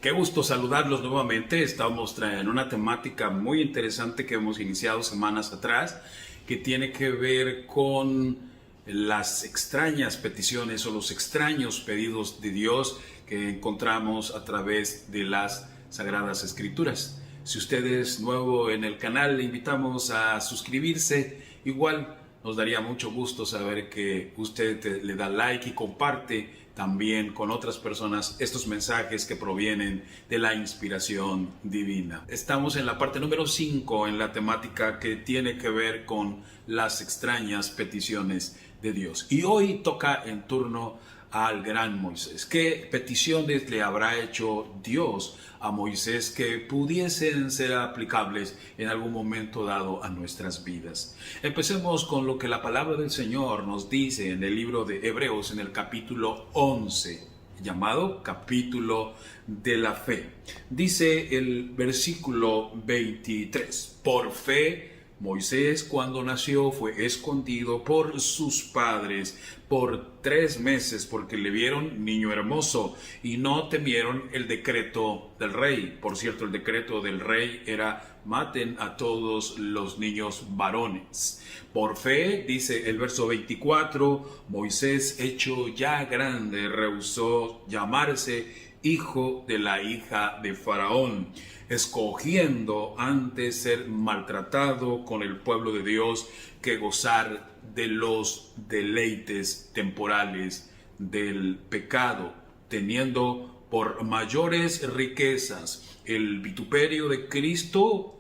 Qué gusto saludarlos nuevamente. Estamos en una temática muy interesante que hemos iniciado semanas atrás, que tiene que ver con las extrañas peticiones o los extraños pedidos de Dios que encontramos a través de las Sagradas Escrituras. Si usted es nuevo en el canal, le invitamos a suscribirse. Igual nos daría mucho gusto saber que usted le da like y comparte también con otras personas estos mensajes que provienen de la inspiración divina. Estamos en la parte número 5 en la temática que tiene que ver con las extrañas peticiones de Dios. Y hoy toca en turno al gran Moisés. ¿Qué peticiones le habrá hecho Dios a Moisés que pudiesen ser aplicables en algún momento dado a nuestras vidas? Empecemos con lo que la palabra del Señor nos dice en el libro de Hebreos, en el capítulo 11, llamado capítulo de la fe. Dice el versículo 23: por fe Moisés, cuando nació, fue escondido por sus padres por 3 meses porque le vieron niño hermoso y no temieron el decreto del rey. Por cierto, el decreto del rey era: maten a todos los niños varones. Por fe, dice el verso 24, Moisés, hecho ya grande, rehusó llamarse hijo de la hija de Faraón, escogiendo antes ser maltratado con el pueblo de Dios que gozar de los deleites temporales del pecado, teniendo por mayores riquezas el vituperio de Cristo,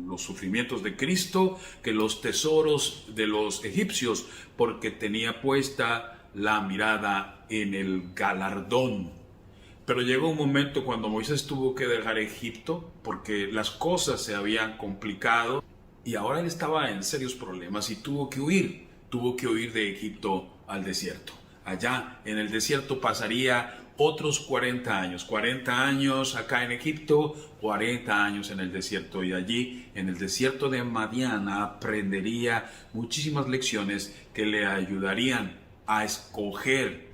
los sufrimientos de Cristo, que los tesoros de los egipcios, porque tenía puesta la mirada en el galardón. Pero llegó un momento cuando Moisés tuvo que dejar Egipto porque las cosas se habían complicado y ahora él estaba en serios problemas y tuvo que huir de Egipto al desierto. Allá en el desierto pasaría otros 40 años acá en Egipto, 40 años en el desierto, y allí en el desierto de Madián aprendería muchísimas lecciones que le ayudarían a escoger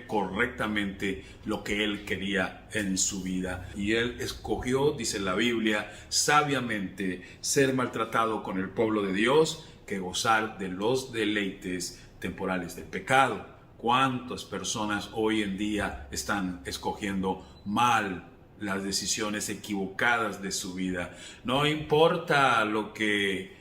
correctamente lo que él quería en su vida. Y él escogió, dice la Biblia, sabiamente ser maltratado con el pueblo de Dios que gozar de los deleites temporales del pecado. ¿Cuántas personas hoy en día están escogiendo mal las decisiones equivocadas de su vida? No importa lo que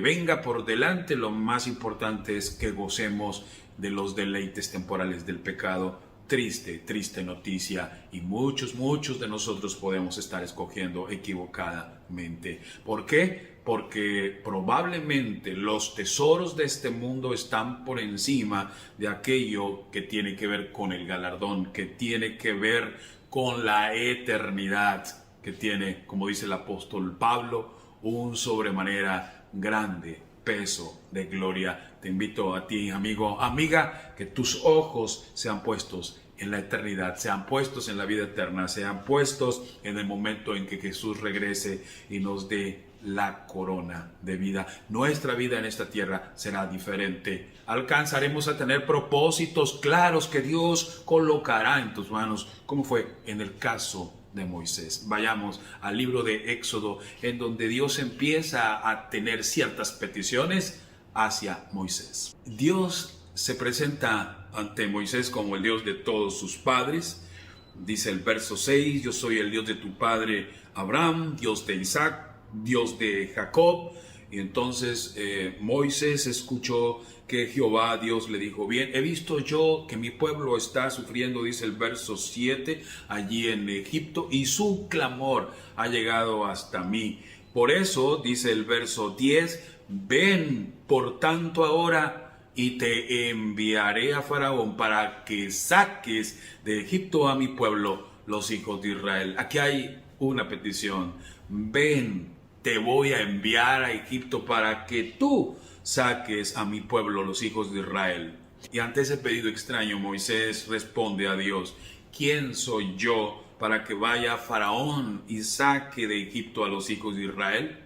venga por delante, lo más importante es que gocemos de los deleites temporales del pecado. Triste noticia, y muchos de nosotros podemos estar escogiendo equivocadamente. ¿Por qué? Porque probablemente los tesoros de este mundo están por encima de aquello que tiene que ver con el galardón, que tiene que ver con la eternidad, que tiene, como dice el apóstol Pablo, un sobremanera grande peso de gloria. Te invito a ti, amigo, amiga, que tus ojos sean puestos en la eternidad, sean puestos en la vida eterna, sean puestos en el momento en que Jesús regrese y nos dé la corona de vida. Nuestra vida en esta tierra será diferente. Alcanzaremos a tener propósitos claros que Dios colocará en tus manos, como fue en el caso de Moisés. Vayamos al libro de Éxodo, en donde Dios empieza a tener ciertas peticiones hacia Moisés. Dios se presenta ante Moisés como el Dios de todos sus padres. Dice el verso 6, yo soy el Dios de tu padre Abraham, Dios de Isaac, Dios de Jacob. Y entonces Moisés escuchó que Jehová Dios le dijo: bien, he visto yo que mi pueblo está sufriendo, dice el verso 7, allí en Egipto, y su clamor ha llegado hasta mí. Por eso, dice el verso 10, ven por tanto ahora y te enviaré a Faraón para que saques de Egipto a mi pueblo, los hijos de Israel. Aquí hay una petición: ven, te voy a enviar a Egipto para que tú saques a mi pueblo, los hijos de Israel. Y ante ese pedido extraño, Moisés responde a Dios: ¿quién soy yo para que vaya a Faraón y saque de Egipto a los hijos de Israel?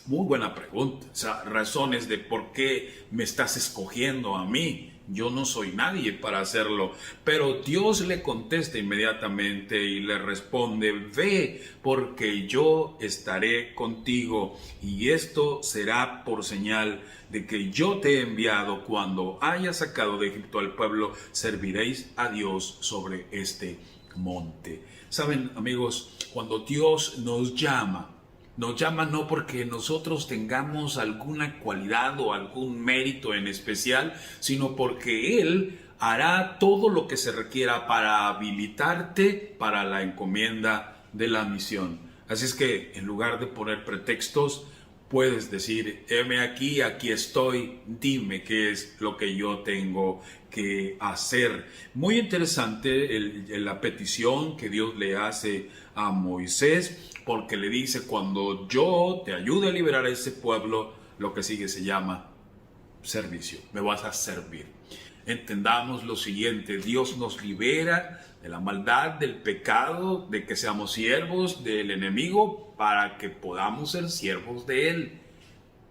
Muy buena pregunta. O sea, razones de por qué me estás escogiendo a mí. yo no soy nadie para hacerlo. Pero Dios le contesta inmediatamente y le responde, ve, porque yo estaré contigo, y esto será por señal de que yo te he enviado. Cuando haya sacado de Egipto al pueblo, serviréis a Dios sobre este monte. Saben, amigos, cuando Dios nos llama no porque nosotros tengamos alguna cualidad o algún mérito en especial, sino porque Él hará todo lo que se requiera para habilitarte para la encomienda de la misión. Así es que, en lugar de poner pretextos, puedes decir, heme aquí, aquí estoy, dime qué es lo que yo tengo que hacer. Muy interesante la petición que Dios le hace a Moisés, porque le dice, cuando yo te ayude a liberar a ese pueblo, lo que sigue se llama servicio, me vas a servir. Entendamos lo siguiente, Dios nos libera de la maldad, del pecado, de que seamos siervos del enemigo para que podamos ser siervos de Él.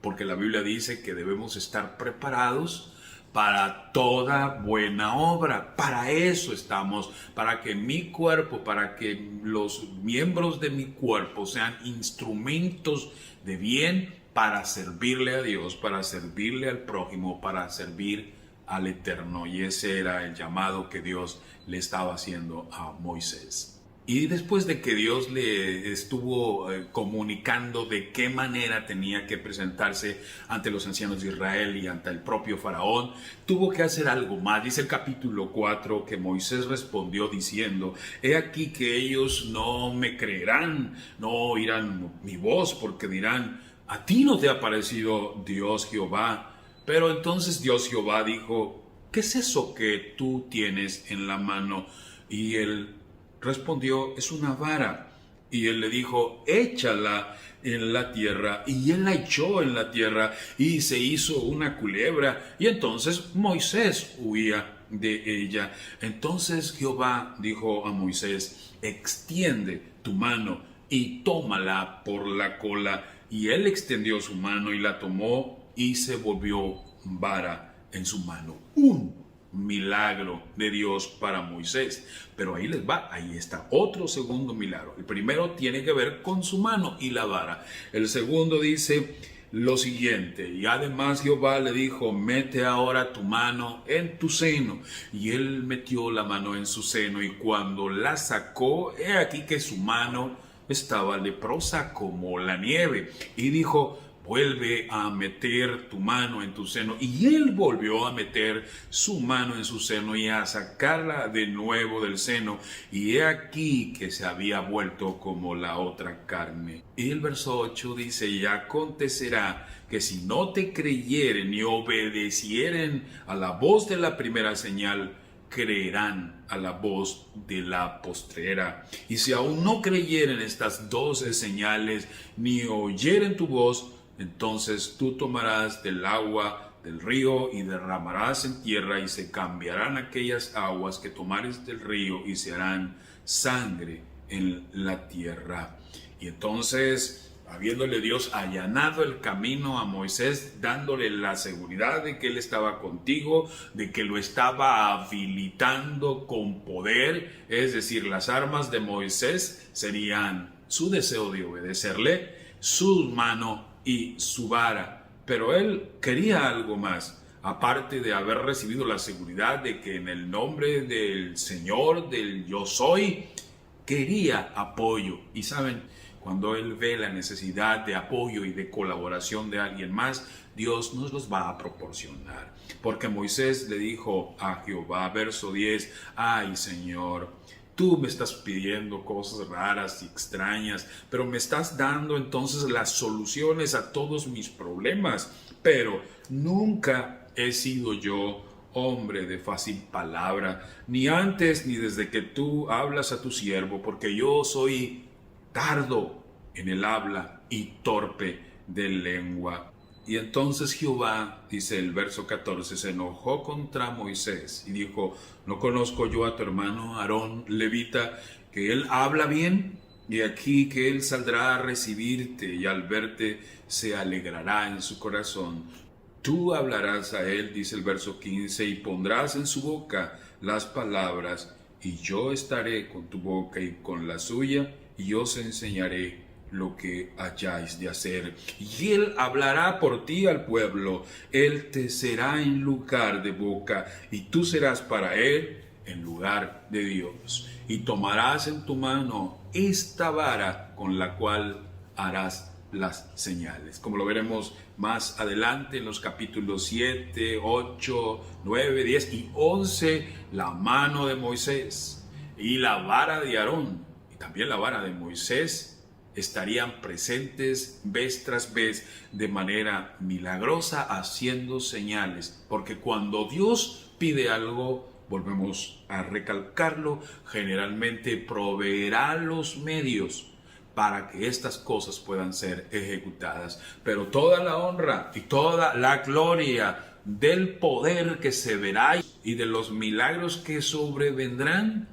Porque la Biblia dice que debemos estar preparados para toda buena obra. Para eso estamos, para que mi cuerpo, para que los miembros de mi cuerpo sean instrumentos de bien para servirle a Dios, para servirle al prójimo, para servir al Eterno. Y ese era el llamado que Dios le estaba haciendo a Moisés. Y después de que Dios le estuvo comunicando de qué manera tenía que presentarse ante los ancianos de Israel y ante el propio Faraón, tuvo que hacer algo más. Dice el capítulo 4 que Moisés respondió diciendo, he aquí que ellos no me creerán, no oirán mi voz, porque dirán, a ti no te ha parecido Dios Jehová. Pero entonces Dios Jehová dijo, ¿qué es eso que tú tienes en la mano? Y él respondió, es una vara. Y él le dijo, échala en la tierra. Y él la echó en la tierra y se hizo una culebra. Y entonces Moisés huía de ella. Entonces Jehová dijo a Moisés, extiende tu mano y tómala por la cola. Y él extendió su mano y la tomó y se volvió vara en su mano. Un milagro de Dios para Moisés. Pero ahí les va, ahí está otro segundo milagro. El primero tiene que ver con su mano y la vara. El segundo dice lo siguiente, y además Jehová le dijo, mete ahora tu mano en tu seno. Y él metió la mano en su seno, y cuando la sacó, he aquí que su mano estaba leprosa como la nieve. Y dijo, vuelve a meter tu mano en tu seno. Y él volvió a meter su mano en su seno y a sacarla de nuevo del seno. Y he aquí que se había vuelto como la otra carne. Y el verso 8 dice, y acontecerá que si no te creyeren ni obedecieren a la voz de la primera señal, creerán a la voz de la postrera. Y si aún no creyeren estas dos señales, ni oyeren tu voz, entonces tú tomarás del agua del río y derramarás en tierra, y se cambiarán aquellas aguas que tomares del río y se harán sangre en la tierra. Y entonces, habiéndole Dios allanado el camino a Moisés, dándole la seguridad de que él estaba contigo, de que lo estaba habilitando con poder, es decir, las armas de Moisés serían su deseo de obedecerle, su mano y su vara. Pero él quería algo más, aparte de haber recibido la seguridad de que en el nombre del Señor, del yo soy, quería apoyo. Y saben, cuando él ve la necesidad de apoyo y de colaboración de alguien más, Dios nos los va a proporcionar. Porque Moisés le dijo a Jehová, verso 10, ay Señor, tú me estás pidiendo cosas raras y extrañas, pero me estás dando entonces las soluciones a todos mis problemas. Pero nunca he sido yo hombre de fácil palabra, ni antes ni desde que tú hablas a tu siervo, porque yo soy tardo en el habla y torpe de lengua. Y entonces Jehová, dice el verso 14, se enojó contra Moisés y dijo, ¿no conozco yo a tu hermano Aarón, levita, que él habla bien? Y aquí que él saldrá a recibirte y al verte se alegrará en su corazón. Tú hablarás a él, dice el verso 15, y pondrás en su boca las palabras, y yo estaré con tu boca y con la suya, y os enseñaré lo que hayáis de hacer. Y él hablará por ti al pueblo, él te será en lugar de boca, y tú serás para él en lugar de Dios. Y tomarás en tu mano esta vara con la cual harás las señales, como lo veremos más adelante en los capítulos 7, 8, 9, 10 y 11, la mano de Moisés y la vara de Aarón y también la vara de Moisés estarían presentes vez tras vez de manera milagrosa haciendo señales, porque cuando Dios pide algo, volvemos a recalcarlo, generalmente proveerá los medios para que estas cosas puedan ser ejecutadas. Pero toda la honra y toda la gloria del poder que se verá y de los milagros que sobrevendrán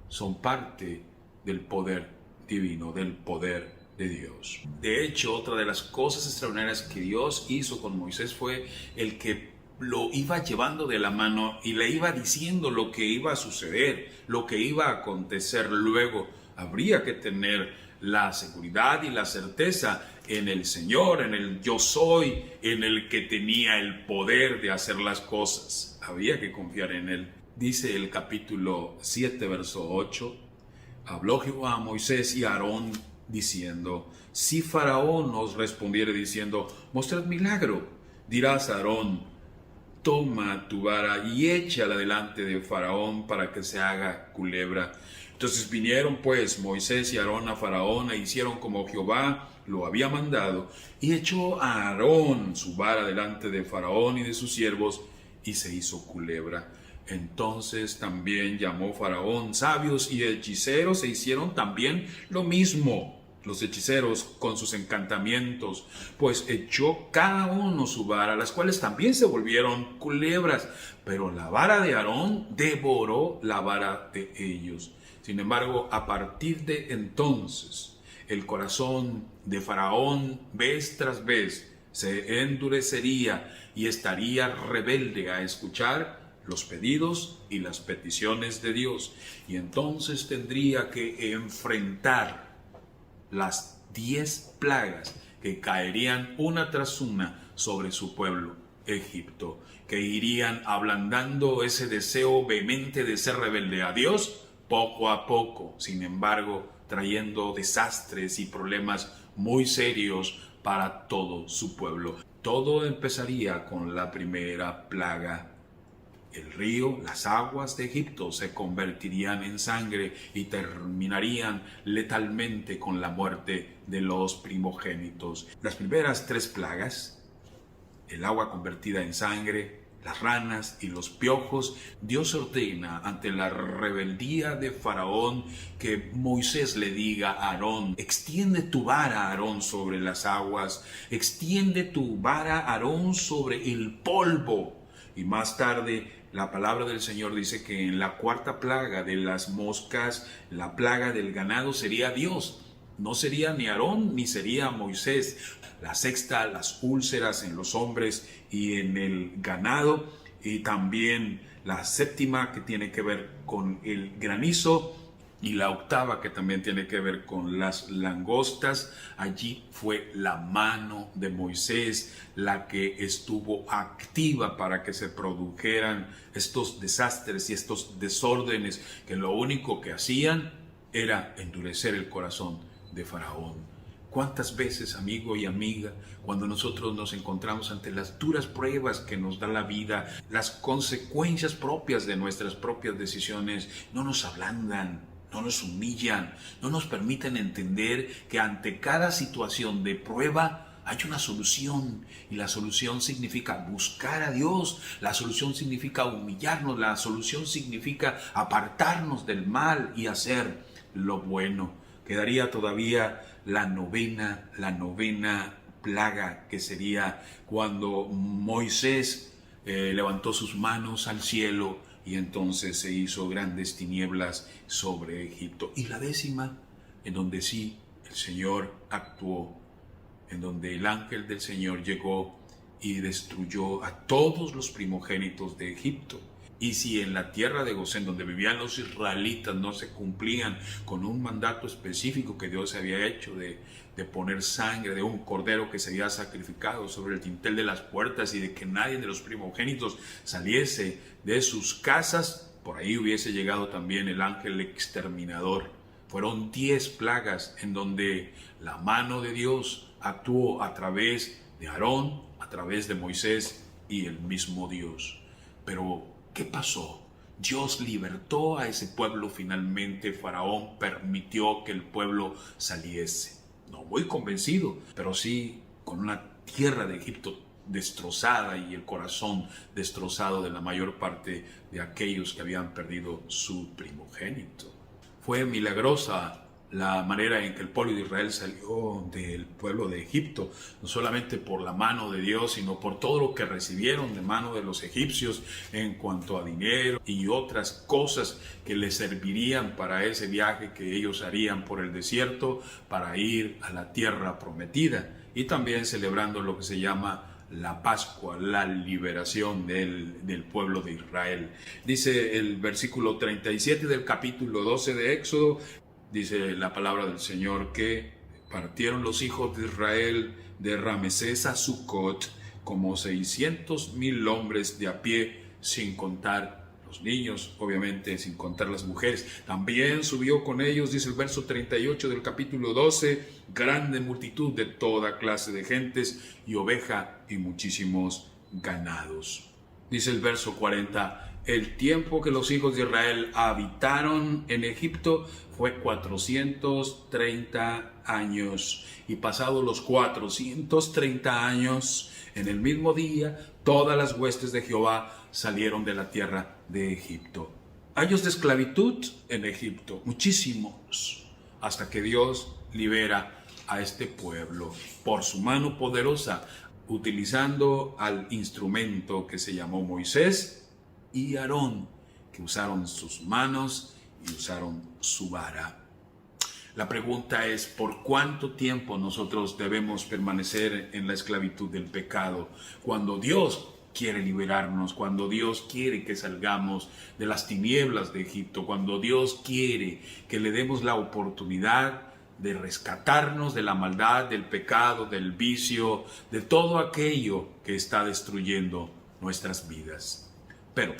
son parte del poder divino, del poder de Dios. De hecho, otra de las cosas extraordinarias que Dios hizo con Moisés fue el que lo iba llevando de la mano y le iba diciendo lo que iba a suceder, lo que iba a acontecer luego. Habría que tener la seguridad y la certeza en el Señor, en el yo soy, en el que tenía el poder de hacer las cosas. Había que confiar en Él. Dice el capítulo 7, verso 8, habló Jehová a Moisés y a Aarón diciendo, si Faraón os respondiere diciendo, mostrad milagro, dirás a Aarón, toma tu vara y échala delante de Faraón para que se haga culebra. Entonces vinieron pues Moisés y Aarón a Faraón e hicieron como Jehová lo había mandado, y echó a Aarón su vara delante de Faraón y de sus siervos, y se hizo culebra. Entonces también llamó Faraón sabios y hechiceros e hicieron también lo mismo. Los hechiceros con sus encantamientos, pues echó cada uno su vara, las cuales también se volvieron culebras, pero la vara de Aarón devoró la vara de ellos. Sin embargo, a partir de entonces, el corazón de Faraón vez tras vez se endurecería y estaría rebelde a escuchar los pedidos y las peticiones de Dios. Y entonces tendría que enfrentar las 10 plagas que caerían una tras una sobre su pueblo, Egipto, que irían ablandando ese deseo vehemente de ser rebelde a Dios poco a poco, sin embargo, trayendo desastres y problemas muy serios para todo su pueblo. Todo empezaría con la primera plaga. El río, las aguas de Egipto se convertirían en sangre y terminarían letalmente con la muerte de los primogénitos. Las primeras 3 plagas, el agua convertida en sangre, las ranas y los piojos, Dios ordena ante la rebeldía de Faraón que Moisés le diga a Aarón, extiende tu vara, Aarón, sobre las aguas, extiende tu vara, Aarón, sobre el polvo. Y más tarde la palabra del Señor dice que en la 4ª plaga de las moscas, la plaga del ganado, sería Dios. No sería ni Aarón ni sería Moisés. La 6ª, las úlceras en los hombres y en el ganado. Y también la 7ª, que tiene que ver con el granizo. Y la 8ª, que también tiene que ver con las langostas. Allí fue la mano de Moisés la que estuvo activa para que se produjeran estos desastres y estos desórdenes, que lo único que hacían era endurecer el corazón de Faraón. ¿Cuántas veces, amigo y amiga, cuando nosotros nos encontramos ante las duras pruebas que nos da la vida, las consecuencias propias de nuestras propias decisiones, no nos ablandan, no nos humillan, no nos permiten entender que ante cada situación de prueba hay una solución, y la solución significa buscar a Dios, la solución significa humillarnos, la solución significa apartarnos del mal y hacer lo bueno? Quedaría todavía la novena plaga, que sería cuando Moisés levantó sus manos al cielo y entonces se hizo grandes tinieblas sobre Egipto. Y la 10ª, en donde sí el Señor actuó, en donde el ángel del Señor llegó y destruyó a todos los primogénitos de Egipto. Y si en la tierra de Gosén, donde vivían los israelitas, no se cumplían con un mandato específico que Dios había hecho de poner sangre de un cordero que se había sacrificado sobre el dintel de las puertas y de que nadie de los primogénitos saliese de sus casas, por ahí hubiese llegado también el ángel exterminador. Fueron 10 plagas en donde la mano de Dios actuó a través de Aarón, a través de Moisés y el mismo Dios. Pero ¿qué pasó? Dios libertó a ese pueblo finalmente. Faraón permitió que el pueblo saliese. No muy convencido, pero sí con una tierra de Egipto destrozada y el corazón destrozado de la mayor parte de aquellos que habían perdido su primogénito. Fue milagrosa la manera en que el pueblo de Israel salió del pueblo de Egipto, no solamente por la mano de Dios, sino por todo lo que recibieron de mano de los egipcios en cuanto a dinero y otras cosas que les servirían para ese viaje que ellos harían por el desierto para ir a la tierra prometida, y también celebrando lo que se llama la Pascua, la liberación del pueblo de Israel. Dice el versículo 37 del capítulo 12 de Éxodo, dice la palabra del Señor que partieron los hijos de Israel de Ramesés a Sucot como 600,000 hombres de a pie, sin contar los niños, obviamente sin contar las mujeres. También subió con ellos, dice el verso 38 del capítulo 12, grande multitud de toda clase de gentes y oveja y muchísimos ganados. Dice el verso 40, el tiempo que los hijos de Israel habitaron en Egipto fue 430 años. Y pasados los 430 años, en el mismo día, todas las huestes de Jehová salieron de la tierra de Egipto. Años de esclavitud en Egipto, muchísimos, hasta que Dios libera a este pueblo por su mano poderosa, utilizando al instrumento que se llamó Moisés y Aarón, que usaron sus manos y usaron su vara. La pregunta es, ¿por cuánto tiempo nosotros debemos permanecer en la esclavitud del pecado? Cuando Dios quiere liberarnos, cuando Dios quiere que salgamos de las tinieblas de Egipto, cuando Dios quiere que le demos la oportunidad de rescatarnos de la maldad, del pecado, del vicio, de todo aquello que está destruyendo nuestras vidas. Pero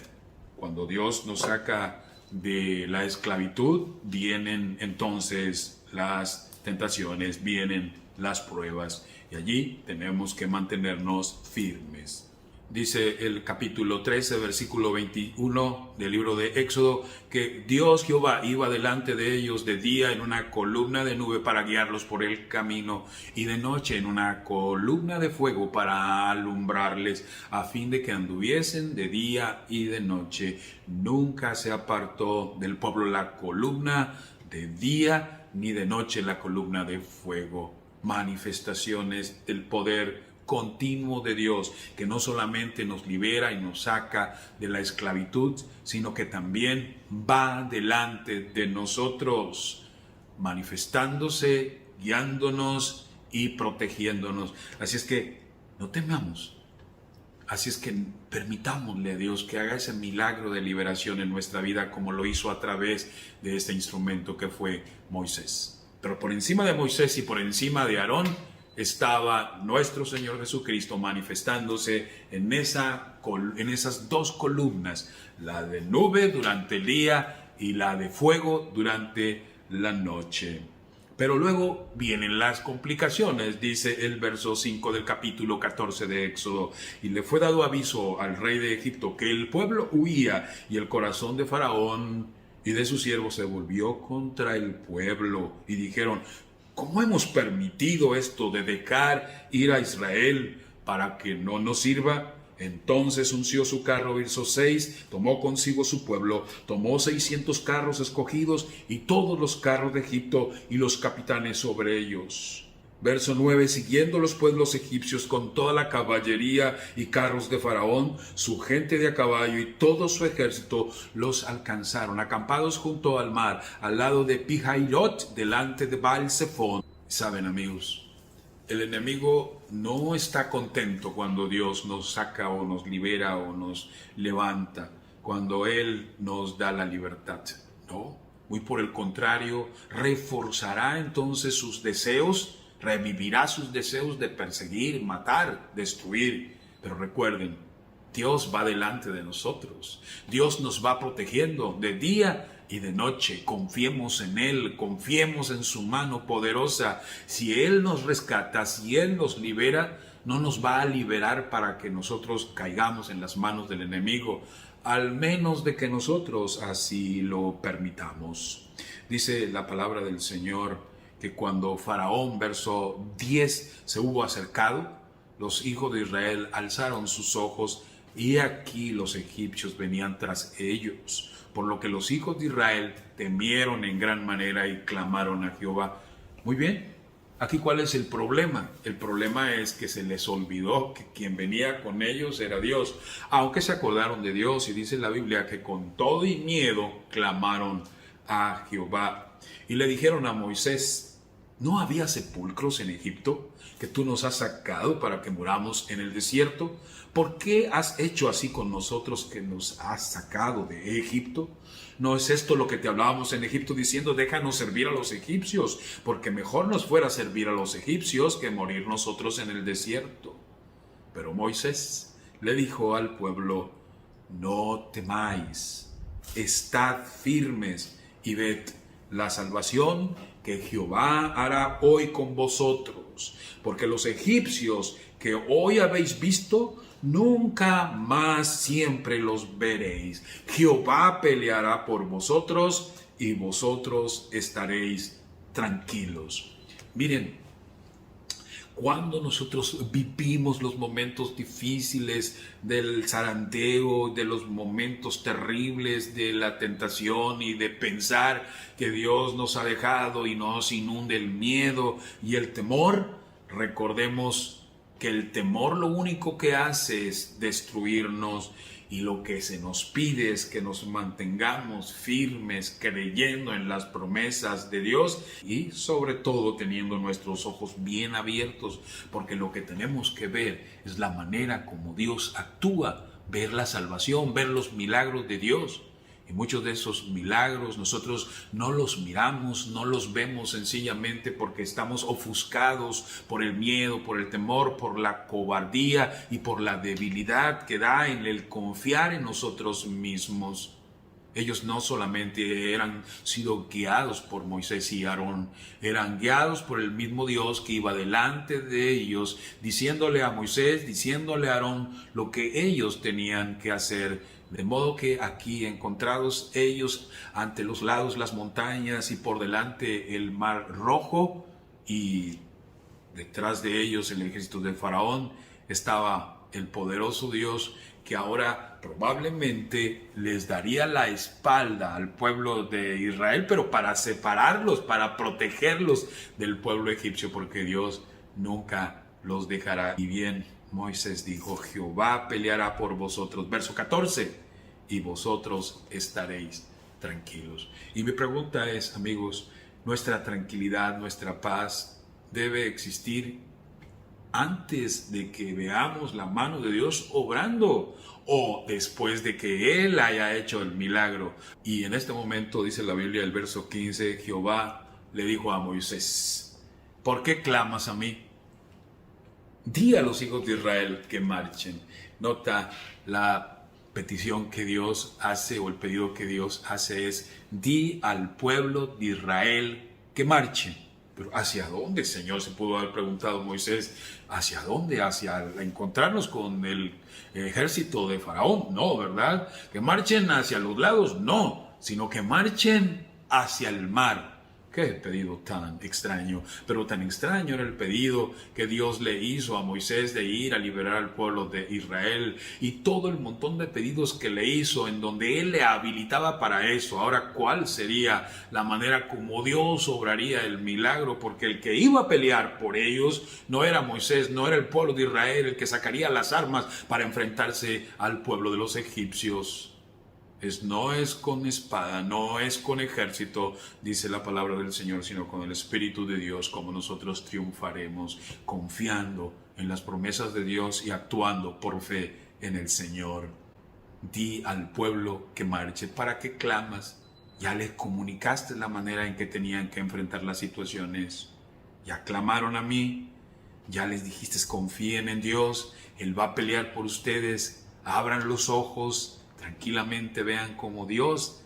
cuando Dios nos saca de la esclavitud, vienen entonces las tentaciones, vienen las pruebas, y allí tenemos que mantenernos firmes. Dice el capítulo 13, versículo 21 del libro de Éxodo, que Dios Jehová iba delante de ellos de día en una columna de nube para guiarlos por el camino, y de noche en una columna de fuego para alumbrarles, a fin de que anduviesen de día y de noche. Nunca se apartó del pueblo la columna de día, ni de noche la columna de fuego. Manifestaciones del poder continuo de Dios, que no solamente nos libera y nos saca de la esclavitud, sino que también va delante de nosotros, manifestándose, guiándonos y protegiéndonos. Así es que no temamos. Así es que permitámosle a Dios que haga ese milagro de liberación en nuestra vida, como lo hizo a través de este instrumento que fue Moisés. Pero por encima de Moisés y por encima de Aarón estaba nuestro Señor Jesucristo manifestándose en esas dos columnas, la de nube durante el día y la de fuego durante la noche. Pero luego vienen las complicaciones, dice el verso 5 del capítulo 14 de Éxodo. Y le fue dado aviso al rey de Egipto que el pueblo huía, y el corazón de Faraón y de sus siervos se volvió contra el pueblo. Y dijeron, ¿cómo hemos permitido esto de dejar ir a Israel para que no nos sirva? Entonces unció su carro, verso 6, tomó consigo su pueblo, tomó 600 carros escogidos y todos los carros de Egipto y los capitanes sobre ellos. Verso 9, siguiendo los pueblos egipcios con toda la caballería y carros de Faraón, su gente de a caballo y todo su ejército los alcanzaron, acampados junto al mar, al lado de Pihairot, delante de Baal-Zephón. Saben, amigos, El enemigo no está contento cuando Dios nos saca o nos libera o nos levanta, cuando Él nos da la libertad. No, muy por el contrario, reforzará entonces sus deseos, revivirá sus deseos de perseguir, matar, destruir. Pero recuerden, Dios va delante de nosotros. Dios nos va protegiendo de día y de noche. Confiemos en Él, confiemos en su mano poderosa. Si Él nos rescata, si Él nos libera, no nos va a liberar para que nosotros caigamos en las manos del enemigo, al menos de que nosotros así lo permitamos. Dice la palabra del Señor que cuando Faraón, verso 10, se hubo acercado, los hijos de Israel alzaron sus ojos y aquí los egipcios venían tras ellos, por lo que los hijos de Israel temieron en gran manera y clamaron a Jehová. Muy bien, aquí ¿cuál es el problema? El problema es que se les olvidó que quien venía con ellos era Dios, aunque se acordaron de Dios, y dice la Biblia que con todo y miedo clamaron a Jehová. Y le dijeron a Moisés: ¿no había sepulcros en Egipto que tú nos has sacado para que muramos en el desierto? ¿Por qué has hecho así con nosotros que nos has sacado de Egipto? ¿No es esto lo que te hablábamos en Egipto diciendo: déjanos servir a los egipcios, porque mejor nos fuera servir a los egipcios que morir nosotros en el desierto? Pero Moisés le dijo al pueblo: no temáis, estad firmes y ved la salvación que Jehová hará hoy con vosotros, porque los egipcios que hoy habéis visto, nunca más siempre los veréis. Jehová peleará por vosotros y vosotros estaréis tranquilos. Miren, cuando nosotros vivimos los momentos difíciles del zarandeo, de los momentos terribles de la tentación y de pensar que Dios nos ha dejado y nos inunde el miedo y el temor, recordemos que el temor lo único que hace es destruirnos, y lo que se nos pide es que nos mantengamos firmes creyendo en las promesas de Dios y sobre todo teniendo nuestros ojos bien abiertos, porque lo que tenemos que ver es la manera como Dios actúa, ver la salvación, ver los milagros de Dios. Y muchos de esos milagros nosotros no los miramos, no los vemos sencillamente porque estamos ofuscados por el miedo, por el temor, por la cobardía y por la debilidad que da en el confiar en nosotros mismos. Ellos no solamente eran sido guiados por Moisés y Aarón, eran guiados por el mismo Dios que iba delante de ellos, diciéndole a Moisés, diciéndole a Aarón lo que ellos tenían que hacer. De modo que aquí encontrados ellos ante los lados las montañas y por delante el mar rojo, y detrás de ellos el ejército de Faraón, estaba el poderoso Dios que ahora probablemente les daría la espalda al pueblo de Israel, pero para separarlos, para protegerlos del pueblo egipcio, porque Dios nunca los dejará. Y bien, Moisés dijo: Jehová peleará por vosotros. Verso 14, y vosotros estaréis tranquilos. Y mi pregunta es, amigos, ¿nuestra tranquilidad, nuestra paz debe existir antes de que veamos la mano de Dios obrando, o después de que Él haya hecho el milagro? Y en este momento dice la Biblia, el verso 15, Jehová le dijo a Moisés: ¿por qué clamas a mí? Di a los hijos de Israel que marchen. Nota la petición que Dios hace, o el pedido que Dios hace es: di al pueblo de Israel que marche. Pero ¿hacia dónde, Señor?, se pudo haber preguntado Moisés. ¿Hacia dónde? ¿Hacia encontrarnos con el ejército de Faraón? No, ¿verdad? ¿Que marchen hacia los lados? No, sino que marchen hacia el mar. Qué pedido tan extraño, pero tan extraño era el pedido que Dios le hizo a Moisés de ir a liberar al pueblo de Israel, y todo el montón de pedidos que le hizo en donde Él le habilitaba para eso. Ahora, ¿cuál sería la manera como Dios obraría el milagro? Porque el que iba a pelear por ellos no era Moisés, no era el pueblo de Israel el que sacaría las armas para enfrentarse al pueblo de los egipcios. No es con espada, no es con ejército, dice la palabra del Señor, sino con el Espíritu de Dios, como nosotros triunfaremos, confiando en las promesas de Dios y actuando por fe en el Señor. Di al pueblo que marche. ¿Para qué clamas? Ya les comunicaste la manera en que tenían que enfrentar las situaciones. Ya clamaron a mí. Ya les dijiste, confíen en Dios. Él va a pelear por ustedes. Abran los ojos. Tranquilamente vean cómo Dios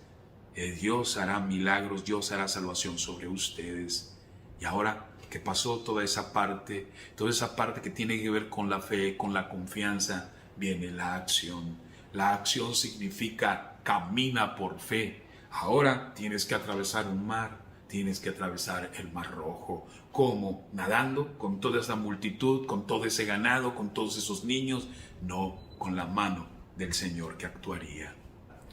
hará milagros. Dios hará salvación sobre ustedes. Y ahora que pasó toda esa parte que tiene que ver con la fe, con la confianza, viene la acción. La acción significa camina por fe. Ahora tienes que atravesar un mar, tienes que atravesar el Mar Rojo. ¿Cómo? ¿Nadando con toda esa multitud, con todo ese ganado, con todos esos niños? No, con la mano del Señor que actuaría.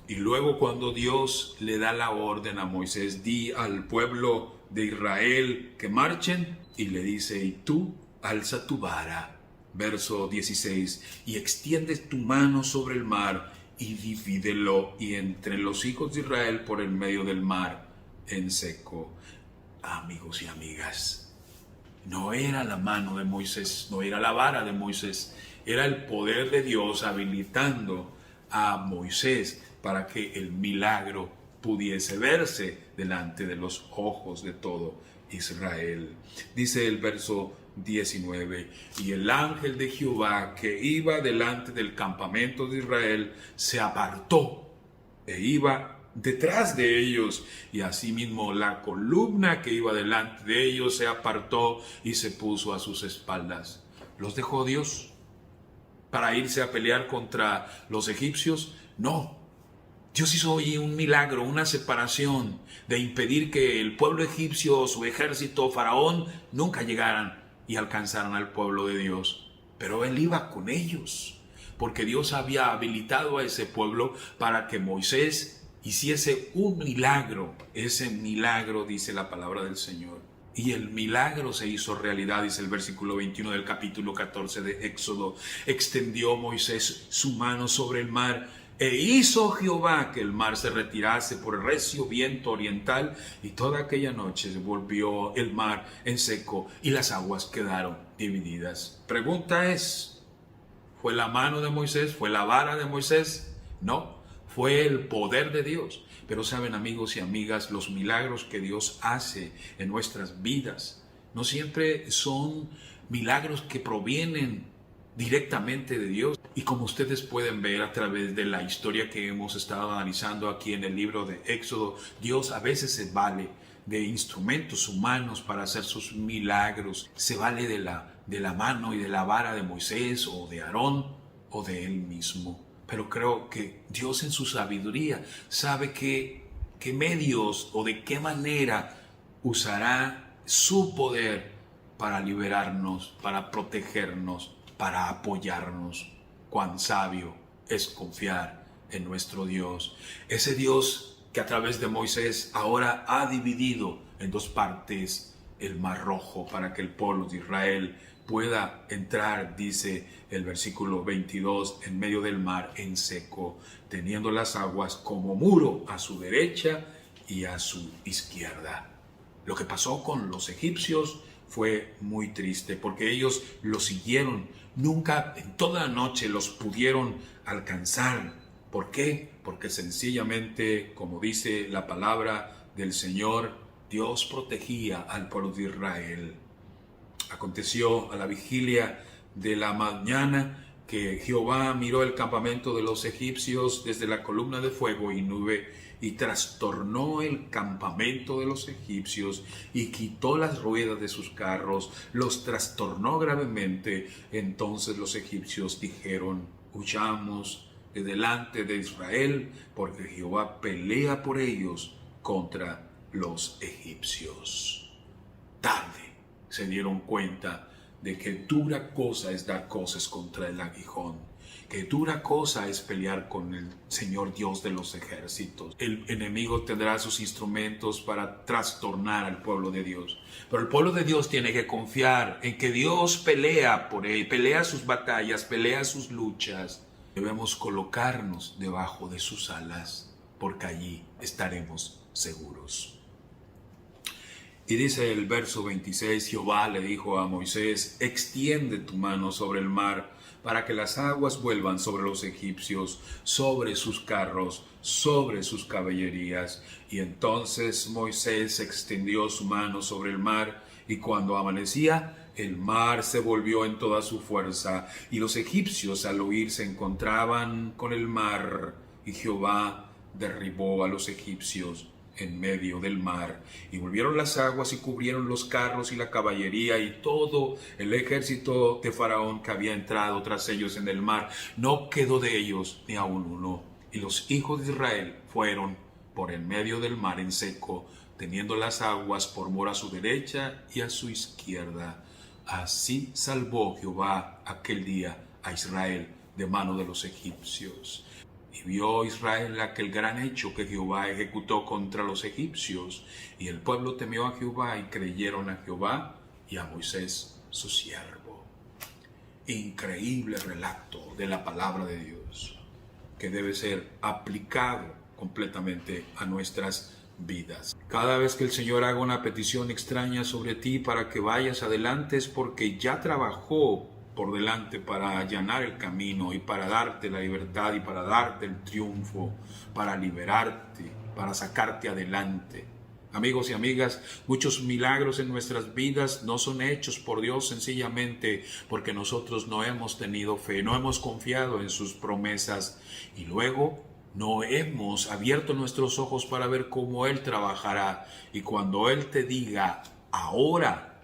Y luego cuando Dios le da la orden a Moisés, di al pueblo de Israel que marchen, y le dice, y tú alza tu vara. Verso 16, y extiende tu mano sobre el mar y divídelo y entre los hijos de Israel por el medio del mar en seco. Amigos y amigas, no era la mano de Moisés, no era la vara de Moisés, era el poder de Dios habilitando a Moisés para que el milagro pudiese verse delante de los ojos de todo Israel. Dice el verso 19, y el ángel de Jehová que iba delante del campamento de Israel se apartó e iba detrás de ellos, y asimismo la columna que iba delante de ellos se apartó y se puso a sus espaldas. ¿Los dejó Dios para irse a pelear contra los egipcios? No. Dios hizo hoy un milagro, una separación de impedir que el pueblo egipcio, su ejército, Faraón, nunca llegaran y alcanzaran al pueblo de Dios. Pero Él iba con ellos, porque Dios había habilitado a ese pueblo para que Moisés hiciese un milagro. Ese milagro, dice la palabra del Señor. Y el milagro se hizo realidad, dice el versículo 21 del capítulo 14 de Éxodo. Extendió Moisés su mano sobre el mar, e hizo Jehová que el mar se retirase por el recio viento oriental, y toda aquella noche se volvió el mar en seco y las aguas quedaron divididas. Pregunta es, ¿fue la mano de Moisés? ¿Fue la vara de Moisés? No, fue el poder de Dios. Pero saben, amigos y amigas, los milagros que Dios hace en nuestras vidas no siempre son milagros que provienen directamente de Dios. Y como ustedes pueden ver a través de la historia que hemos estado analizando aquí en el libro de Éxodo, Dios a veces se vale de instrumentos humanos para hacer sus milagros. Se vale de la mano y de la vara de Moisés o de Aarón o de él mismo. Pero creo que Dios en su sabiduría sabe qué medios o de qué manera usará su poder para liberarnos, para protegernos, para apoyarnos. Cuán sabio es confiar en nuestro Dios. Ese Dios que a través de Moisés ahora ha dividido en dos partes el Mar Rojo para que el pueblo de Israel pueda entrar, dice el versículo 22, en medio del mar en seco, teniendo las aguas como muro a su derecha y a su izquierda. Lo que pasó con los egipcios fue muy triste porque ellos lo siguieron. Nunca en toda la noche los pudieron alcanzar. ¿Por qué? Porque sencillamente, como dice la palabra del Señor, Dios protegía al pueblo de Israel. Aconteció a la vigilia de la mañana que Jehová miró el campamento de los egipcios desde la columna de fuego y nube y trastornó el campamento de los egipcios y quitó las ruedas de sus carros, los trastornó gravemente. Entonces los egipcios dijeron: huyamos de delante de Israel, porque Jehová pelea por ellos contra los egipcios. Tarde se dieron cuenta de que dura cosa es dar cosas contra el aguijón, que dura cosa es pelear con el Señor Dios de los ejércitos. El enemigo tendrá sus instrumentos para trastornar al pueblo de Dios, pero el pueblo de Dios tiene que confiar en que Dios pelea por él, pelea sus batallas, pelea sus luchas. Debemos colocarnos debajo de sus alas, porque allí estaremos seguros. Y dice el verso 26, Jehová le dijo a Moisés, extiende tu mano sobre el mar, para que las aguas vuelvan sobre los egipcios, sobre sus carros, sobre sus caballerías. Y entonces Moisés extendió su mano sobre el mar, y cuando amanecía, el mar se volvió en toda su fuerza, y los egipcios al huir se encontraban con el mar, y Jehová derribó a los egipcios en medio del mar, y volvieron las aguas y cubrieron los carros y la caballería y todo el ejército de Faraón que había entrado tras ellos en el mar. No quedó de ellos ni aun uno. Y los hijos de Israel fueron por en medio del mar en seco, teniendo las aguas por mor a su derecha y a su izquierda. Así salvó Jehová aquel día a Israel de mano de los egipcios. Y vio Israel aquel gran hecho que Jehová ejecutó contra los egipcios, y el pueblo temió a Jehová y creyeron a Jehová y a Moisés su siervo. Increíble relato de la palabra de Dios, que debe ser aplicado completamente a nuestras vidas. Cada vez que el Señor haga una petición extraña sobre ti para que vayas adelante, es porque ya trabajó por delante para allanar el camino y para darte la libertad y para darte el triunfo, para liberarte, para sacarte adelante. Amigos y amigas, muchos milagros en nuestras vidas no son hechos por Dios sencillamente porque nosotros no hemos tenido fe, no hemos confiado en sus promesas y luego no hemos abierto nuestros ojos para ver cómo Él trabajará. Y cuando Él te diga, ahora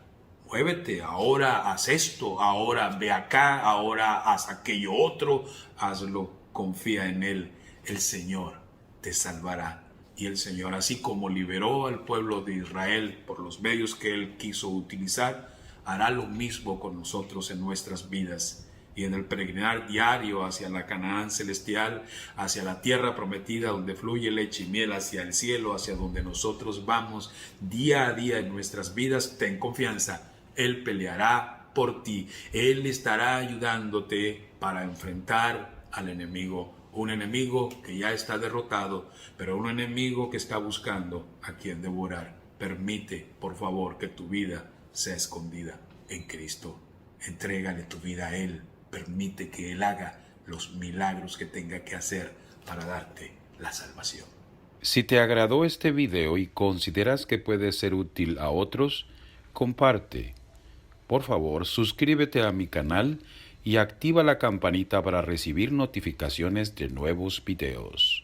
muévete, ahora haz esto, ahora ve acá, ahora haz aquello otro, hazlo, confía en Él. El Señor te salvará. Y el Señor, así como liberó al pueblo de Israel por los medios que Él quiso utilizar, hará lo mismo con nosotros en nuestras vidas. Y en el peregrinar diario hacia la Canaán celestial, hacia la tierra prometida donde fluye leche y miel, hacia el cielo, hacia donde nosotros vamos día a día en nuestras vidas, ten confianza. Él peleará por ti. Él estará ayudándote para enfrentar al enemigo. Un enemigo que ya está derrotado, pero un enemigo que está buscando a quien devorar. Permite, por favor, que tu vida sea escondida en Cristo. Entrégale tu vida a Él. Permite que Él haga los milagros que tenga que hacer para darte la salvación. Si te agradó este video y consideras que puede ser útil a otros, comparte. Por favor, suscríbete a mi canal y activa la campanita para recibir notificaciones de nuevos videos.